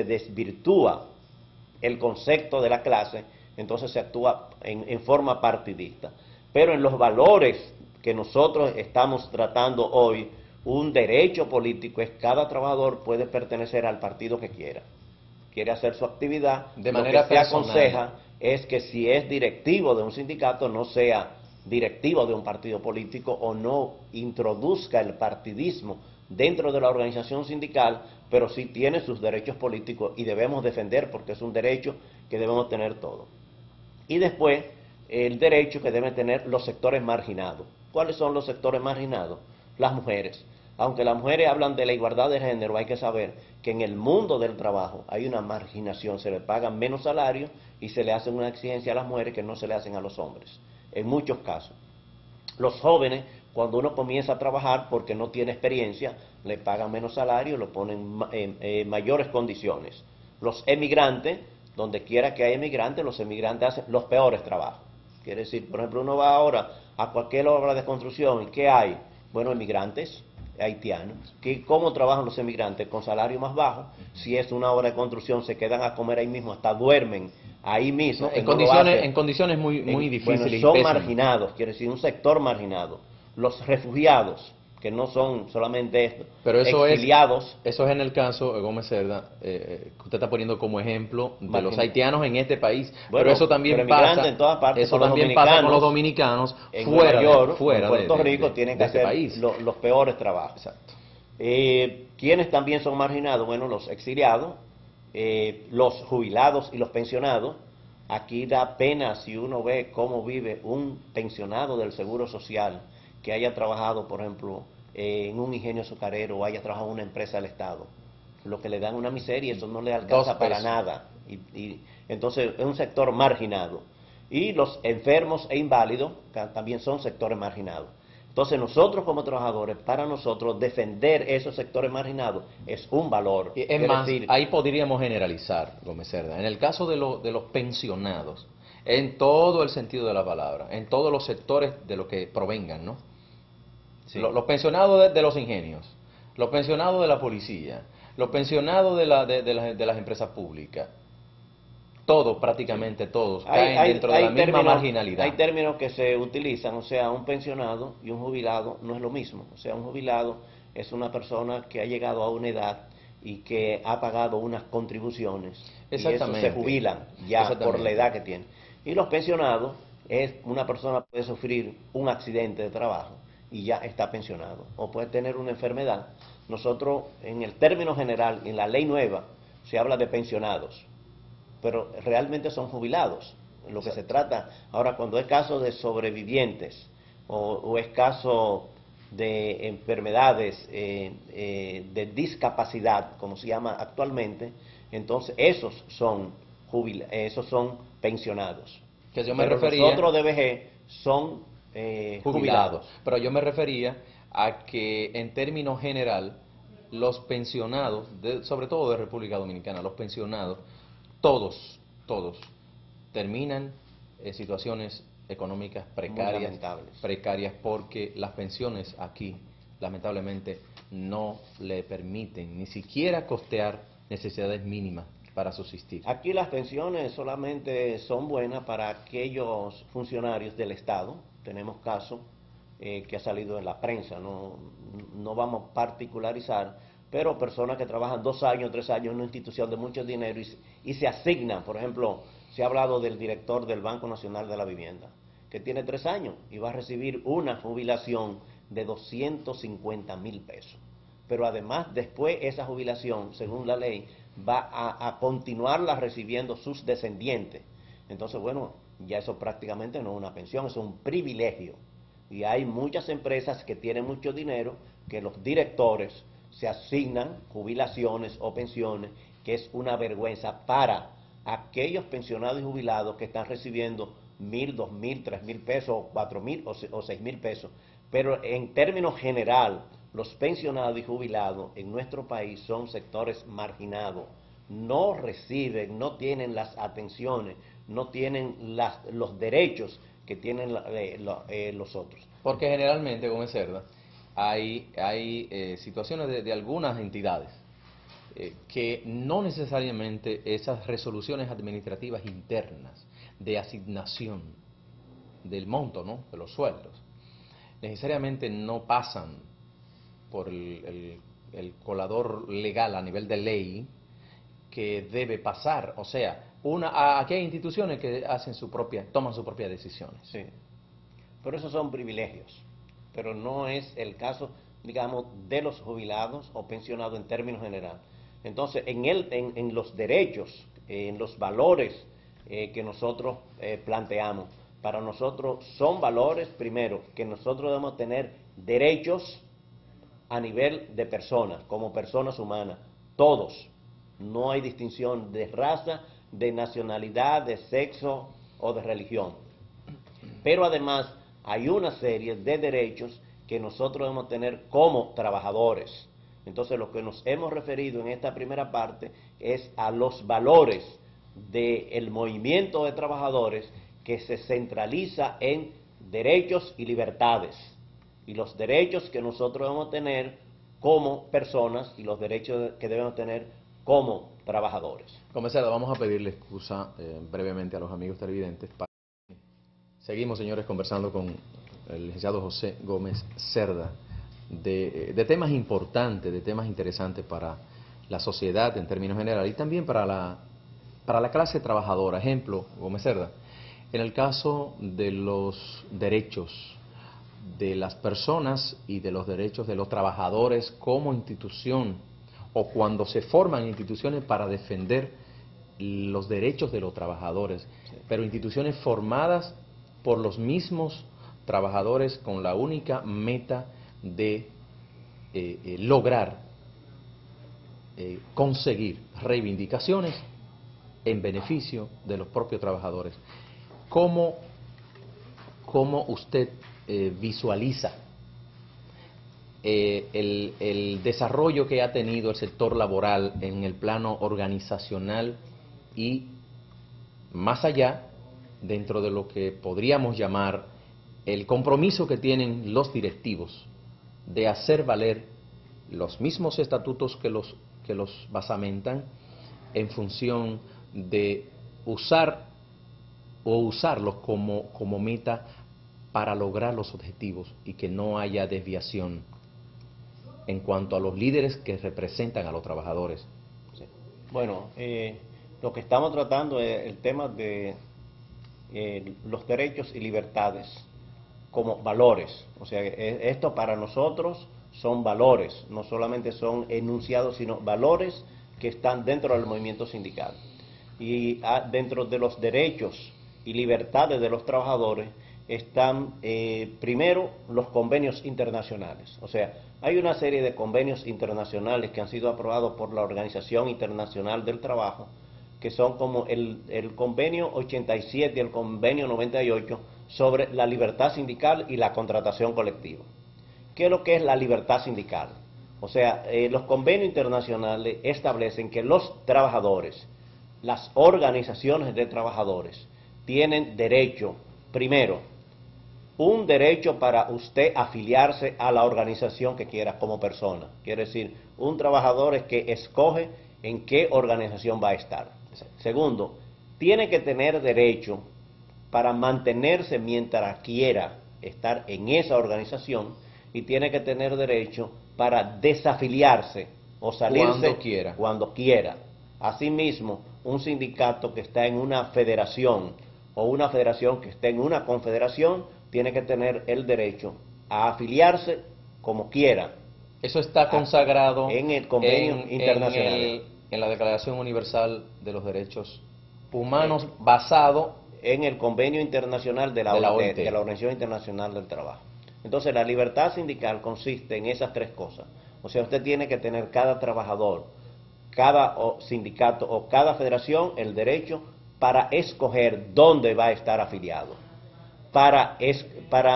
desvirtúa el concepto de la clase, entonces se actúa en forma partidista. Pero en los valores que nosotros estamos tratando hoy, un derecho político es cada trabajador puede pertenecer al partido que quiera. Quiere hacer su actividad, de lo manera que se aconseja es que si es directivo de un sindicato no sea directivo de un partido político o no introduzca el partidismo dentro de la organización sindical, pero sí tiene sus derechos políticos y debemos defender porque es un derecho que debemos tener todos. Y después, el derecho que deben tener los sectores marginados. ¿Cuáles son los sectores marginados? Las mujeres. Aunque las mujeres hablan de la igualdad de género, hay que saber que en el mundo del trabajo hay una marginación, se le pagan menos salario y se le hace una exigencia a las mujeres que no se le hacen a los hombres, en muchos casos. Los jóvenes, cuando uno comienza a trabajar porque no tiene experiencia, le pagan menos salario, lo ponen en mayores condiciones. Los emigrantes, donde quiera que haya emigrantes, los emigrantes hacen los peores trabajos. Quiere decir, por ejemplo, uno va ahora a cualquier obra de construcción, ¿y qué hay? Bueno, emigrantes haitianos. ¿Cómo trabajan los emigrantes? Con salario más bajo. Si es una obra de construcción, se quedan a comer ahí mismo, hasta duermen ahí mismo. En condiciones muy difíciles Bueno, son y marginados, quiere decir, un sector marginado. Los refugiados, que no son solamente esto, pero exiliados. Eso es en el caso, Gómez Cerda, que usted está poniendo como ejemplo de los haitianos en este país, bueno, pero eso también pasa, en todas partes, eso también pasa con los dominicanos en Nueva York, en Puerto Rico, tienen que este hacer país. Los peores trabajos. Exacto. ¿Quiénes también son marginados? Bueno, los exiliados, los jubilados y los pensionados. Aquí da pena si uno ve cómo vive un pensionado del Seguro Social que haya trabajado, por ejemplo, en un ingenio azucarero o haya trabajado en una empresa del Estado. Lo que le dan una miseria, eso no le alcanza para nada. Entonces es un sector marginado. Y los enfermos e inválidos también son sectores marginados. Entonces nosotros como trabajadores, para nosotros defender esos sectores marginados es un valor. Es más, ahí podríamos generalizar, Gómez Cerda. En el caso de los pensionados, en todo el sentido de la palabra, en todos los sectores de lo que provengan, ¿no? Sí. Los pensionados de los ingenios, los pensionados de la policía, los pensionados de las empresas públicas, todos, prácticamente todos, caen dentro de la misma marginalidad. Hay términos que se utilizan, o sea, un pensionado y un jubilado no es lo mismo. O sea, un jubilado es una persona que ha llegado a una edad y que ha pagado unas contribuciones. Exactamente. Y eso se jubilan ya por la edad que tiene. Y los pensionados es una persona que puede sufrir un accidente de trabajo y ya está pensionado. O puede tener una enfermedad. Nosotros, en el término general, en la ley nueva, se habla de pensionados, pero realmente son jubilados. Lo que se trata, ahora cuando es caso de sobrevivientes o es caso de enfermedades de discapacidad, como se llama actualmente, entonces esos son pensionados. Que yo me refería, los otros de vejez son jubilados. Pero yo me refería a que en términos general, los pensionados, sobre todo de República Dominicana, los pensionados, todos terminan en situaciones económicas precarias porque las pensiones aquí lamentablemente no le permiten ni siquiera costear necesidades mínimas para subsistir. Aquí las pensiones solamente son buenas para aquellos funcionarios del Estado. Tenemos casos que ha salido en la prensa, no vamos a particularizar, pero personas que trabajan 2 años, 3 años en una institución de mucho dinero y se asignan. Por ejemplo, se ha hablado del director del Banco Nacional de la Vivienda, que tiene 3 años y va a recibir una jubilación de 250,000 pesos. Pero además, después esa jubilación, según la ley, va a continuarla recibiendo sus descendientes. Entonces, bueno, ya eso prácticamente no es una pensión, es un privilegio. Y hay muchas empresas que tienen mucho dinero, que los directores se asignan jubilaciones o pensiones, que es una vergüenza para aquellos pensionados y jubilados que están recibiendo 1,000, 2,000, 3,000 pesos, 4,000 o 6,000 pesos. Pero en términos general, los pensionados y jubilados en nuestro país son sectores marginados. No reciben, no tienen las atenciones, no tienen los derechos que tienen los otros. Porque generalmente, Gómez Cerda, hay situaciones de algunas entidades que no necesariamente esas resoluciones administrativas internas de asignación del monto, ¿no?, de los sueldos, necesariamente no pasan por el colador legal a nivel de ley que debe pasar. O sea, aquí hay instituciones que toman sus propias decisiones. Sí, pero esos son privilegios, pero no es el caso, digamos, de los jubilados o pensionados en términos generales. Entonces, en los derechos, en los valores que nosotros planteamos, para nosotros son valores, primero, que nosotros debemos tener derechos a nivel de personas, como personas humanas, todos. No hay distinción de raza, de nacionalidad, de sexo o de religión. Pero además hay una serie de derechos que nosotros debemos tener como trabajadores. Entonces, lo que nos hemos referido en esta primera parte es a los valores del movimiento de trabajadores que se centraliza en derechos y libertades, y los derechos que nosotros debemos tener como personas y los derechos que debemos tener como trabajadores. Comisario, vamos a pedirle excusa brevemente a los amigos televidentes. Seguimos, señores, conversando con el licenciado José Gómez Cerda de temas importantes, de temas interesantes para la sociedad en términos generales y también para la clase trabajadora. Ejemplo, Gómez Cerda, en el caso de los derechos de las personas y de los derechos de los trabajadores como institución, o cuando se forman instituciones para defender los derechos de los trabajadores, pero instituciones formadas por los mismos trabajadores con la única meta de lograr conseguir reivindicaciones en beneficio de los propios trabajadores. ¿Cómo usted visualiza el desarrollo que ha tenido el sector laboral en el plano organizacional y más allá, dentro de lo que podríamos llamar el compromiso que tienen los directivos de hacer valer los mismos estatutos que los basamentan en función de usarlos como meta para lograr los objetivos y que no haya desviación en cuanto a los líderes que representan a los trabajadores? Sí. Bueno, lo que estamos tratando es el tema de los derechos y libertades como valores. O sea, esto para nosotros son valores, no solamente son enunciados, sino valores que están dentro del movimiento sindical. Y dentro de los derechos y libertades de los trabajadores están primero los convenios internacionales. O sea, hay una serie de convenios internacionales que han sido aprobados por la Organización Internacional del Trabajo, que son como el convenio 87 y el convenio 98 sobre la libertad sindical y la contratación colectiva. ¿Qué es lo que es la libertad sindical? O sea, los convenios internacionales establecen que los trabajadores, las organizaciones de trabajadores, tienen derecho, primero, un derecho para usted afiliarse a la organización que quiera como persona. Quiere decir, un trabajador es que escoge en qué organización va a estar. Segundo, tiene que tener derecho para mantenerse mientras quiera estar en esa organización y tiene que tener derecho para desafiliarse o salirse cuando quiera. Asimismo, un sindicato que está en una federación o una federación que esté en una confederación tiene que tener el derecho a afiliarse como quiera. Eso está consagrado en el convenio internacional. En la Declaración Universal de los Derechos Humanos, basado en el convenio internacional de la OIT, de la Organización Internacional del Trabajo. Entonces, la libertad sindical consiste en esas tres cosas. O sea, usted tiene que tener, cada trabajador, cada sindicato o cada federación, el derecho para escoger dónde va a estar afiliado, para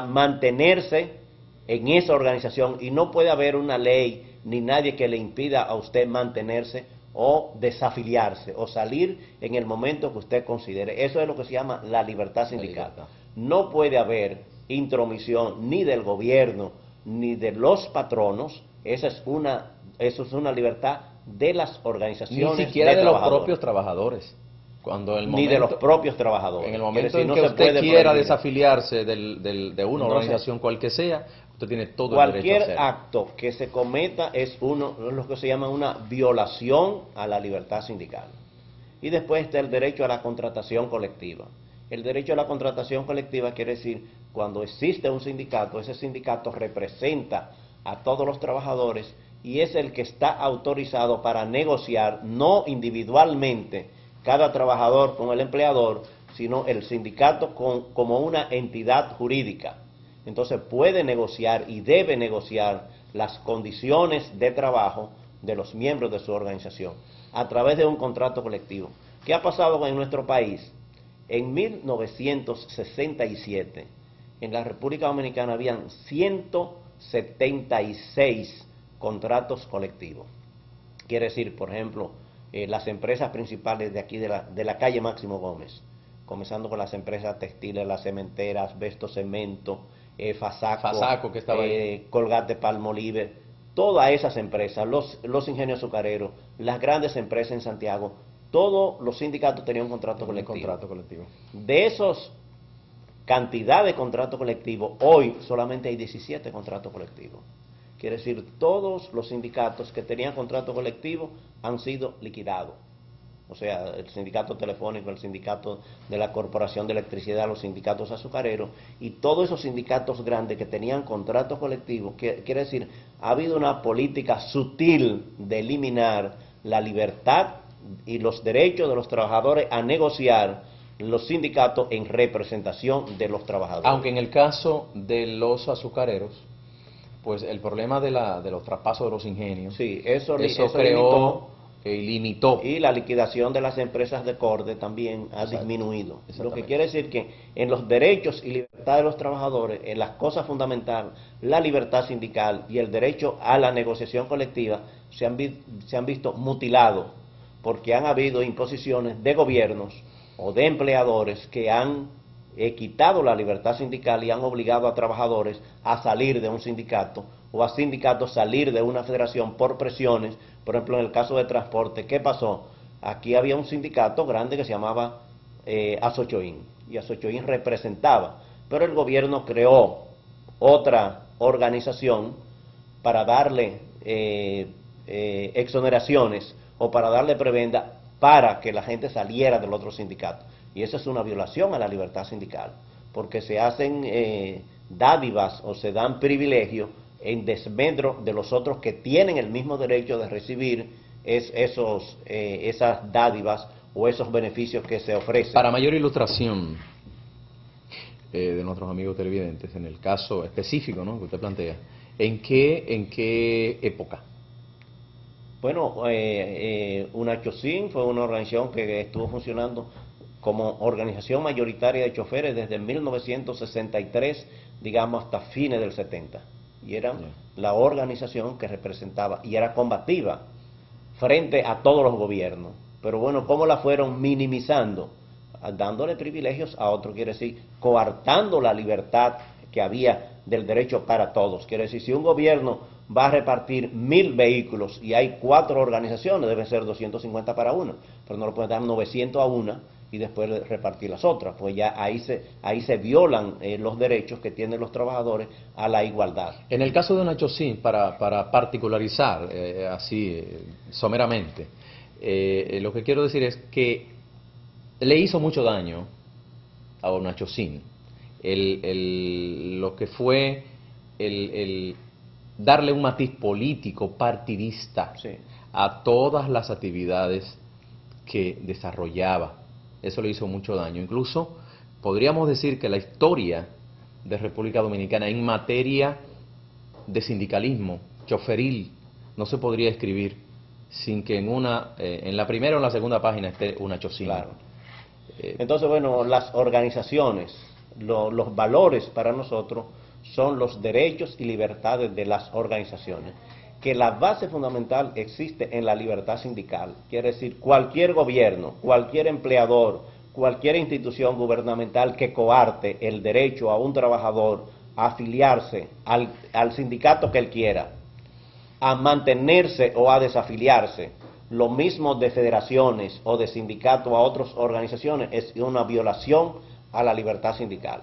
mantenerse en esa organización, y no puede haber una ley ni nadie que le impida a usted mantenerse o desafiliarse o salir en el momento que usted considere. Eso es lo que se llama la libertad sindical. No puede haber intromisión ni del gobierno ni de los patronos. Eso es una libertad de las organizaciones Ni siquiera de los trabajadores. Propios trabajadores. Cuando Ni de los propios trabajadores. En el momento decir, en que no se usted puede quiera prohibir. desafiliarse de una organización cual que sea, usted tiene todo el derecho a Cualquier hacerlo. acto que se cometa es lo que se llama una violación a la libertad sindical. Y después está el derecho a la contratación colectiva. El derecho a la contratación colectiva quiere decir, cuando existe un sindicato, ese sindicato representa a todos los trabajadores y es el que está autorizado para negociar, no individualmente cada trabajador con el empleador, sino el sindicato como una entidad jurídica. Entonces puede negociar y debe negociar las condiciones de trabajo de los miembros de su organización a través de un contrato colectivo. ¿Qué ha pasado en nuestro país? En 1967, en la República Dominicana habían 176 contratos colectivos. Quiere decir, por ejemplo, las empresas principales de aquí de la calle Máximo Gómez, comenzando con las empresas textiles, las cementeras, Besto Cemento, Fasaco, que estaba ahí. Colgate Palmolive, todas esas empresas, los ingenios azucareros, las grandes empresas en Santiago, todos los sindicatos tenían un contrato colectivo. De esos cantidad de contratos colectivos, hoy solamente hay 17 contratos colectivos. Quiere decir, todos los sindicatos que tenían contrato colectivo han sido liquidados. O sea, el sindicato telefónico, el sindicato de la Corporación de Electricidad, los sindicatos azucareros y todos esos sindicatos grandes que tenían contratos colectivos, quiere decir, ha habido una política sutil de eliminar la libertad y los derechos de los trabajadores a negociar los sindicatos en representación de los trabajadores. Aunque en el caso de los azucareros, pues el problema de los traspasos de los ingenios, sí, eso creó y limitó. Y la liquidación de las empresas de corte también ha disminuido. Lo que quiere decir que en los derechos y libertades de los trabajadores, en las cosas fundamentales, la libertad sindical y el derecho a la negociación colectiva se han visto mutilados, porque han habido imposiciones de gobiernos o de empleadores que han quitado la libertad sindical y han obligado a trabajadores a salir de un sindicato o a sindicatos salir de una federación por presiones. Por ejemplo, en el caso de transporte, ¿qué pasó? Aquí había un sindicato grande que se llamaba Asochoin, y Asochoin representaba, pero el gobierno creó otra organización para darle exoneraciones o para darle prebenda para que la gente saliera del otro sindicato. Y eso es una violación a la libertad sindical, porque se hacen dádivas o se dan privilegios en desmedro de los otros que tienen el mismo derecho de recibir esas dádivas o esos beneficios que se ofrecen. Para mayor ilustración de nuestros amigos televidentes, en el caso específico, ¿no?, que usted plantea, ¿en qué época? Bueno, UNACHOSIN fue una organización que estuvo funcionando como organización mayoritaria de choferes desde 1963, digamos, hasta fines del 70. Y era la organización que representaba y era combativa frente a todos los gobiernos. Pero bueno, ¿cómo la fueron minimizando? Dándole privilegios a otros, quiere decir, coartando la libertad que había del derecho para todos. Quiere decir, si un gobierno va a repartir 1000 vehículos y hay 4 organizaciones, deben ser 250 para una, pero no lo pueden dar 900 a una y después repartir las otras, pues ya ahí se violan los derechos que tienen los trabajadores a la igualdad. En el caso de UNACHOSIN, para particularizar así someramente, lo que quiero decir es que le hizo mucho daño a UNACHOSIN lo que fue el darle un matiz político partidista a todas las actividades que desarrollaba. Eso le hizo mucho daño. Incluso podríamos decir que la historia de República Dominicana en materia de sindicalismo choferil no se podría escribir sin que en la primera o en la segunda página esté UNACHOSIN. Claro. Entonces, bueno, las organizaciones, los valores para nosotros son los derechos y libertades de las organizaciones. Que la base fundamental existe en la libertad sindical. Quiere decir, cualquier gobierno, cualquier empleador, cualquier institución gubernamental que coarte el derecho a un trabajador a afiliarse al sindicato que él quiera, a mantenerse o a desafiliarse, lo mismo de federaciones o de sindicatos a otras organizaciones es una violación a la libertad sindical.